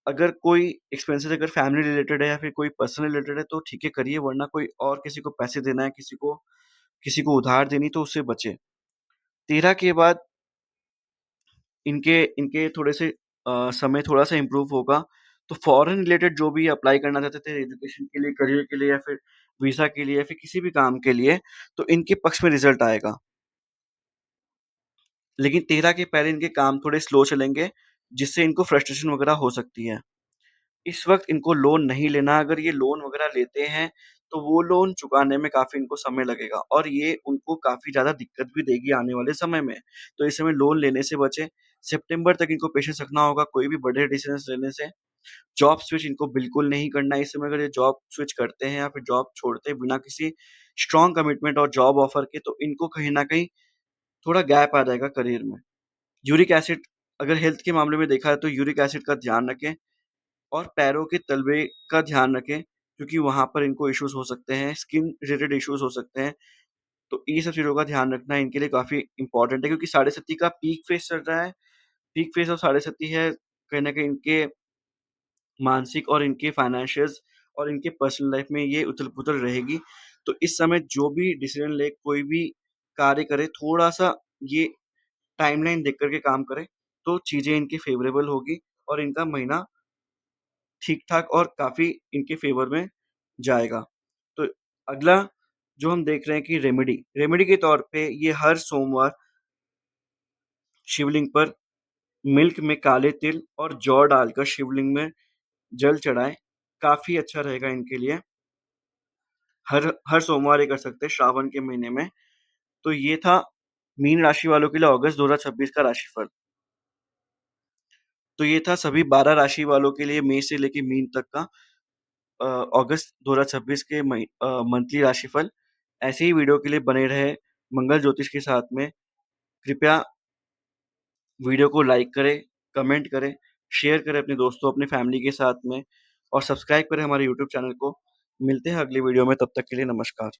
अगर कोई एक्सपेंसेस अगर फैमिली रिलेटेड है या फिर कोई पर्सनल रिलेटेड है, तो ठीक है करिए, वरना कोई और किसी को पैसे देना है, किसी को उधार देनी, तो उससे बचें। 13 के बाद इनके इनके थोड़े से समय थोड़ा-सा इम्प्रूव होगा, तो फॉरेन रिलेटेड जो भी अप्लाई करना चाहते थे एजुकेशन के लिए, करियर के लिए या फिर वीज़ा के लिए या फिर किसी भी काम के लिए, तो इनके पक्ष में रिज़ल्ट आएगा। लेकिन 13 के पहले इनके काम थोड़े स्लो चलेंगे, जिससे इनको फ्रस्ट्रेशन वगैरह हो सकती है। इस वक़्त इनको लोन नहीं लेना, अगर ये लोन वग़ैरह लेते हैं, तो वो लोन चुकाने में काफ़ी इनको समय लगेगा, और ये उनको काफ़ी ज़्यादा दिक्कत भी देगी आने वाले समय में। तो इस समय लोन लेने से बचें। सितंबर तक इनको पेशेंस रखना होगा कोई भी बड़े डिसीज़न्स लेने से। जॉब स्विच इनको बिल्कुल नहीं करना है इस समय, अगर ये जॉब स्विच करते हैं या फिर जॉब छोड़ते हैं बिना किसी स्ट्रॉन्ग कमिटमेंट और जॉब ऑफ़र के, तो इनको कहीं न कहीं थोड़ा गैप आ जाएगा करियर में। यूरिक एसिड अगर हेल्थ के मामले में देखा है, तो यूरिक एसिड का ध्यान रखें। और पैरों के तलवे का ध्यान रखें, क्योंकि वहाँ पर इनको इश्यूज़ हो सकते हैं, स्किन रिलेटेड इश्यूज़ हो सकते हैं। तो ये सब चीज़ों का ध्यान रखना इनके लिए काफ़ी इम्पोर्टेंट है, क्योंकि साढ़े सती का पीक फ़ेज़ चल रहा है। पीक फ़ेज़ ऑफ साढ़े सती है, कहीं न कहीं इनके मानसिक और इनके फाइनेंशियल्स और इनके पर्सनल लाइफ़ में ये उथल-पुथल रहेगी। तो इस समय जो भी डिसीज़न लें, कोई भी कार्य करें, थोड़ा-सा ये टाइमलाइन देख कर के काम करें, तो चीज़ें इनकी फ़ेवरेबल होगी और इनका महीना ठीक-ठाक और काफ़ी इनके फ़ेवर में जाएगा। तो अगला जो हम देख रहे हैं कि रेमेडी के तौर पे ये हर सोमवार शिवलिंग पर मिल्क में काले तिल और जौ डालकर शिवलिंग में जल चढ़ाएँ, काफ़ी अच्छा रहेगा इनके लिए। हर हर सोमवार ये कर सकते हैं श्रावण के महीने में। तो ये था मीन राशि वालों के लिए अगस्त 2026 का राशिफल। तो ये था सभी 12 राशि वालों के लिए मेष से लेके मीन तक का अगस्त 2026 के मंथली राशिफल। ऐसे ही वीडियो के लिए बने रहे मंगल ज्योतिष के साथ में। कृपया वीडियो को लाइक करें, कमेंट करें, शेयर करें अपने दोस्तों, अपनी फैमिली के साथ में और सब्सक्राइब करें हमारे यूट्यूब चैनल को। मिलते हैं अगली वीडियो में, तब तक के लिए नमस्कार।